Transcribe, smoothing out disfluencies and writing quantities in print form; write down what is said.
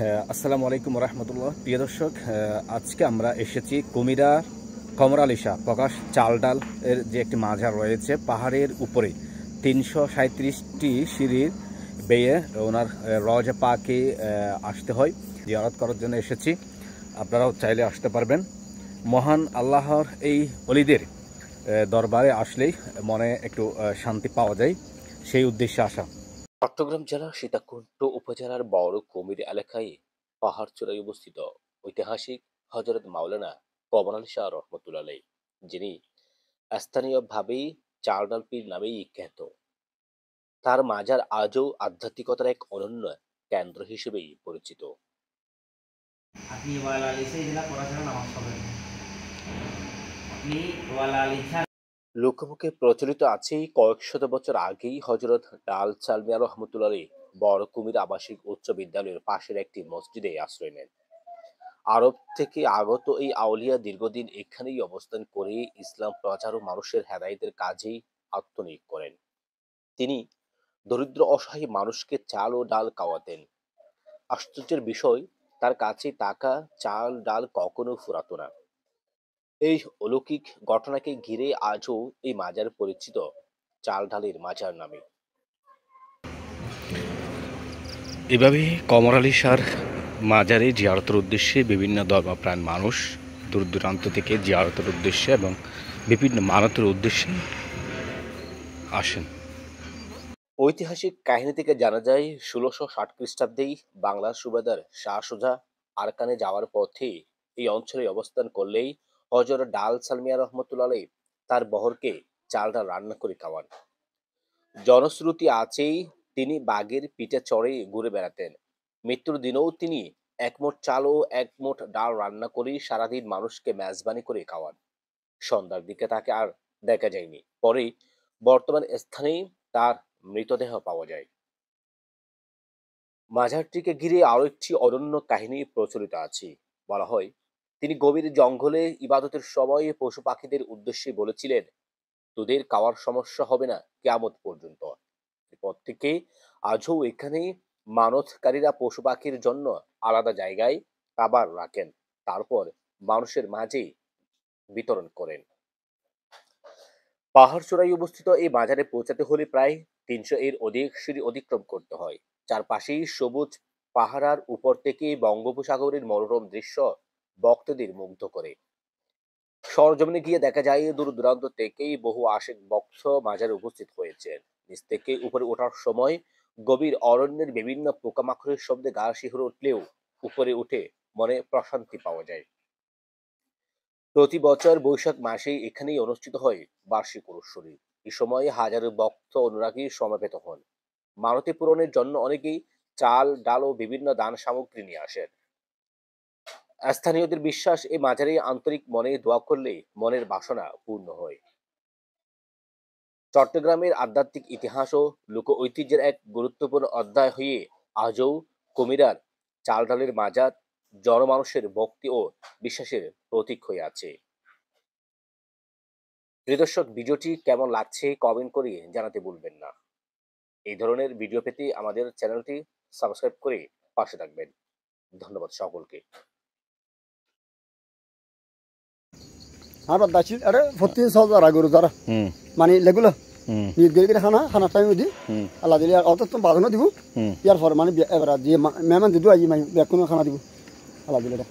আসসালামু আলাইকুম রহমতুল্লাহ। প্রিয় দর্শক, আজকে আমরা এসেছি কুমিরা কমরালিশা প্রকাশ চাল ডাল এর যে একটি মাজার রয়েছে পাহাড়ের উপরে ৩৩৭টি সিঁড়ির বেয়ে ওনার রওজা পাকে আসতে হয়। জিয়ারত করার জন্য এসেছি, আপনারাও চাইলে আসতে পারবেন। মহান আল্লাহর এই অলিদের দরবারে আসলেই মনে একটু শান্তি পাওয়া যায়, সেই উদ্দেশ্যে আসা। চট্টগ্রাম জেলার সীতাকুণ্ড উপজেলার বড় কুমির এলাকায় পাহাড় চূড়ায় অবস্থিত ঐতিহাসিক হজরত মাওলানা কমরাল শাহ রহমতুল্লাহ আলাইহ, যিনি স্থানীয়ভাবেই চারডাল পীর নামেই খ্যাত। তার মাজার আজও আধ্যাত্মিকতার এক অনন্য কেন্দ্র হিসেবেই পরিচিত। আপনি ওয়ালা আলিশা জেলা পড়াশোনা নামাজ পড়েন। আপনি ওয়ালা আলিশা লোকমুখে প্রচলিত আছে কয়েক শত বছর আগেই হজরত ডাল চালমিয়া রহমতুল্লাহ আলাইহ বড় কুমির আবাসিক উচ্চ বিদ্যালয়ের পাশের একটি মসজিদে আশ্রয় নেন। আরব থেকে আগত এই আউলিয়া দীর্ঘদিন এখানেই অবস্থান করে ইসলাম প্রচার ও মানুষের হেদায়েতের কাজেই আত্মনিয়োগ করেন। তিনি দরিদ্র অসহায় মানুষকে চাল ও ডাল খাওয়াতেন। আশ্চর্যের বিষয়, তার কাছে টাকা চাল ডাল কখনো ফুরাতো না। এই অলৌকিক ঘটনাকে ঘিরে আজও এই মাজার পরিচিত চাল ডালের মাজার নামে। এভাবে কমরালিশার মাজারে জিয়ারতের উদ্দেশ্যে বিভিন্ন ধর্মপ্রাণ মানুষ দূর দূরান্ত থেকে জিয়ারতের উদ্দেশ্যে এবং বিভিন্ন মানতের উদ্দেশ্যে আসেন। ঐতিহাসিক কাহিনী থেকে জানা যায় ১৬৬০ খ্রিস্টাব্দেই বাংলার সুবেদার শাহ সুজা আরাকানে যাওয়ার পথে এই অঞ্চলে অবস্থান করলেই হযরত ডাল সালমিয়া রহমতুল্লাহ আলাইহ তার বহরকে চাল ডাল রান্না করে খাওয়ান। জনশ্রুতি আছেই তিনি বাঘের পিঠে চড়ে ঘুরে বেড়াতেন। মৃত্যুর দিনেও তিনি এক মুঠ চাল ও এক মুঠ ডাল রান্না করে সারাদিন মানুষকে মেজবানি করে খাওয়ান। সন্ধ্যার দিকে তাকে আর দেখা যায়নি। পরে বর্তমান স্থানেই তার মৃতদেহ পাওয়া যায়। মাজারটিকে ঘিরে আরো একটি অনন্য কাহিনী প্রচলিত আছে। বলা হয়, তিনি গভীর জঙ্গলে ইবাদতের সময় পশু পাখিদের উদ্দেশ্যে বলেছিলেন, তোদের খাওয়ার সমস্যা হবে না কিয়ামত পর্যন্ত। এরপর থেকে আজও এখানে মানতকারীরা পশু পাখির জন্য আলাদা জায়গায় খাবার রাখেন, তারপর মানুষের মাঝে বিতরণ করেন। পাহাড় চূড়ায় অবস্থিত এই বাজারে পৌঁছাতে হলে প্রায় ৩০০ এর অধিক সিঁড়ি অতিক্রম করতে হয়। চারপাশেই সবুজ পাহাড়ার উপর থেকে বঙ্গোপসাগরের মনোরম দৃশ্য ভক্তদের মুগ্ধ করে। সরজমিনে গিয়ে দেখা যায় দূর দূরান্ত থেকেই বহু আশিক ভক্ত মাজারে উপস্থিত হয়েছেন। নিচ থেকে উপরে ওঠার সময় গভীর অরণ্যের বিভিন্ন পোকামাকড়ের শব্দে গা শিহরে উঠলেও উপরে উঠে মনে প্রশান্তি পাওয়া যায়। প্রতি বছর বৈশাখ মাসেই এখানেই অনুষ্ঠিত হয় বার্ষিক উৎসব। এই সময়ে হাজারো ভক্ত অনুরাগী সমবেত হন। মানতি পূরণের জন্য অনেকেই চাল ডাল ও বিভিন্ন দান সামগ্রী নিয়ে আসেন। স্থানীয়দের বিশ্বাস, এই মাজারে আন্তরিক মনে দোয়া করলে মনের বাসনা পূর্ণ হয়। চট্টগ্রামের আধ্যাত্মিক ইতিহাস ও লোক ঐতিহ্যের এক গুরুত্বপূর্ণ অধ্যায় হয়ে আজও কুমিরার চাল ডালের মাজার জনমানুষের ভক্তি ও বিশ্বাসের প্রতীক হয়ে আছে। প্রিয় দর্শক, ভিডিওটি কেমন লাগছে কমেন্ট করে জানাতে ভুলবেন না। এই ধরনের ভিডিও পেতে আমাদের চ্যানেলটি সাবস্ক্রাইব করে পাশে থাকবেন। ধন্যবাদ সকলকে। আমার দাসি আরে ফতি সব যারা গরু যারা মানে লেগুলো নির্গের খানা খানা টাইম দি আল্লাহ দিলে অত তো বাদনো দিব ইয়ার পর মানে এবার যে মেহমান দিদু আই মাই বেকুনো খানা দিব আল্লাহ দিলে